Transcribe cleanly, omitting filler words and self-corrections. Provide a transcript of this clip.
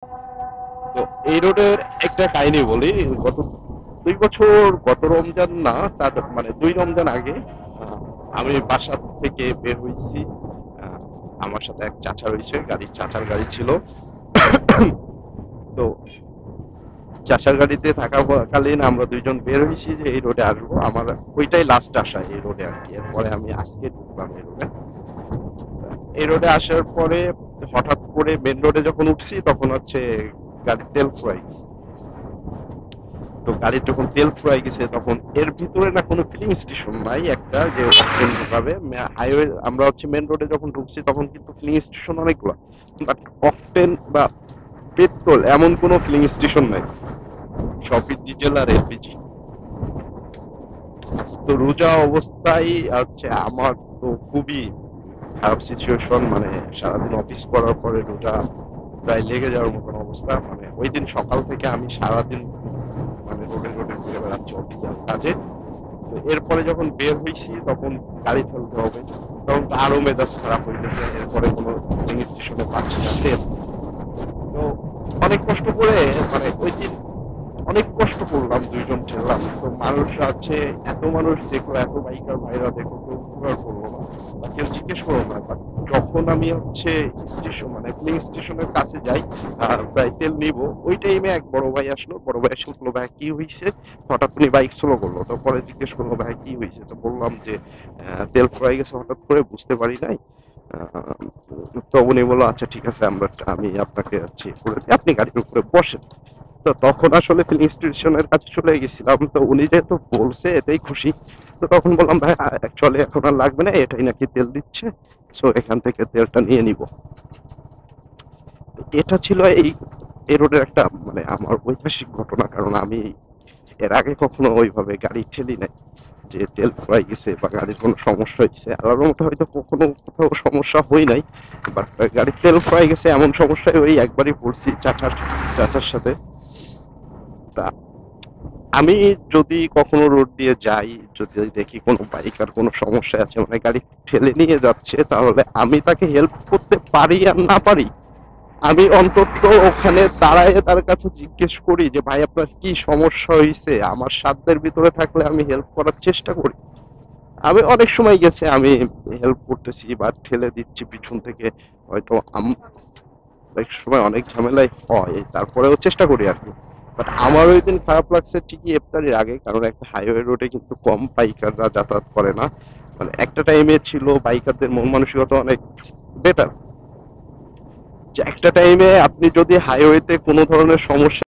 তো এই রোডের একটা কাহিনী বলি। গত 2 বছর, গত রমজান না, তার মানে 2 রমজান আগে আমি বাসা থেকে বের হইছি। আমার সাথে এক চাচা রয়েছে, চাচার গাড়ি ছিল। তো চাচার গাড়িতে থাকাকালীন আমরা দুইজন বের হয়েছি যে এই রোডে আসবো। আমার ওইটাই লাস্ট আসা এই রোডে আর কি। এরপরে আমি আজকে ঢুকলাম এই রোডে। এই রোডে আসার পরে হঠাৎ করে মেন রোডে যখন উঠছি তখন হচ্ছে গাড়ির তেল ফুরাই গেছে। তো গাড়ির যখন তেল ফুরাই গেছে তখন এর ভিতরে না কোনো ফিলিং স্টেশন নাই একটা যে ট্রেন ঢুকাবে। হাইওয়ে আমরা হচ্ছে মেন রোডে যখন ঢুকছি তখন কিন্তু ফিলিং স্টেশন অনেকগুলো, বাট অকটেন বা পেট্রোল এমন কোনো ফিলিং স্টেশন নাই, সবই ডিজেল আর এলপিজি। তো রোজা অবস্থায় হচ্ছে আমার তো খুবই খারাপ সিচুয়েশন, মানে সারাদিন অফিস করার পরে রোজা প্রায় লেগে যাওয়ার মতন অবস্থা। মানে ওই দিন সকাল থেকে আমি সারাদিন মানে রোডে রোডে ঘুরে বেড়াচ্ছি অফিসিয়াল কাজে। তো এরপরে যখন বের হয়েছি তখন গাড়ি ফেলতে হবে, তখন তো আরো মেজাজ খারাপ হইতেছে। এরপরে কোনো ফিলিং স্টেশনে পাচ্ছি না তেল। তো অনেক কষ্ট করে, মানে ওই দিন অনেক কষ্ট করলাম, দুইজন ঠেললাম। তো মানুষরা আছে, এত মানুষ দেখলো, এত বাইকার ভাইরা দেখলো, কেউ উপকার করলো না বা কেউ জিজ্ঞেস করলো না। বাট যখন আমি হচ্ছে স্টেশন মানে ফিলিং স্টেশনের কাছে যাই আর প্রায় তেল নিব, ওই টাইমে এক বড় ভাই আসলো। বড় ভাই এসে বললো, ভাই কি হয়েছে? হঠাৎ উনি বাইক স্লো করলো। তো পরে জিজ্ঞেস করলো, ভাই কি হয়েছে? তো বললাম যে তেল ফুরাই গেছে হঠাৎ করে, বুঝতে পারি নাই। তো উনি বললো, আচ্ছা ঠিক আছে, আমি আপনাকে চেক করে দিই, আপনি গাড়ির উপরে বসেন। তো তখন আসলে ফিলিং স্টেশনের কাছে চলে গেছিলাম। তো উনি যেহেতু বলছে এতেই খুশি। তো তখন বললাম, ভাই অ্যাকচুয়ালি এখন আর লাগবে না, এটাই নাকি তেল দিচ্ছে, সো এখান থেকে তেলটা নিয়ে নিব। এটা ছিল এই রোডের একটা মানে আমার ঐতিহাসিক ঘটনা, কারণ আমি এর আগে কখনো ওইভাবে গাড়ি ঠেলি নাই যে তেল ফুরাই গেছে বা গাড়ির কোনো সমস্যা হয়েছে। আল্লাহর মতো হয়তো কখনো কোথাও সমস্যা হয় নাই, বাট গাড়ির তেল ফুরাই গেছে এমন সমস্যায় ওই একবারই পড়ছি চাচার সাথে। তা আমি যদি কখনো রোড দিয়ে যাই, যদি দেখি কোনো বাইকার কোনো সমস্যা আছে, মানে গাড়ি ঠেলে নিয়ে যাচ্ছে, তাহলে আমি তাকে হেল্প করতে পারি আর না পারি, আমি অন্তত ওখানে দাঁড়ায় তার কাছে জিজ্ঞেস করি যে ভাই আপনার কি সমস্যা হয়েছে। আমার সাধ্যের ভিতরে থাকলে আমি হেল্প করার চেষ্টা করি। আমি অনেক সময় গেছে আমি হেল্প করতেছি বা ঠেলে দিচ্ছি পিছন থেকে, হয়তো অনেক সময় অনেক ঝামেলাই হয়, তারপরেও চেষ্টা করি আর কি। বাট আমার ওই দিন খারাপ লাগছে ঠিকই ইফতারির আগে, কারণ একটা হাইওয়ে রোডে কিন্তু কম বাইকাররা যাতায়াত করে না। মানে একটা টাইমে ছিল বাইকারদের মন মানসিকতা অনেক বেটার, যে একটা টাইমে আপনি যদি হাইওয়েতে কোনো ধরনের সমস্যা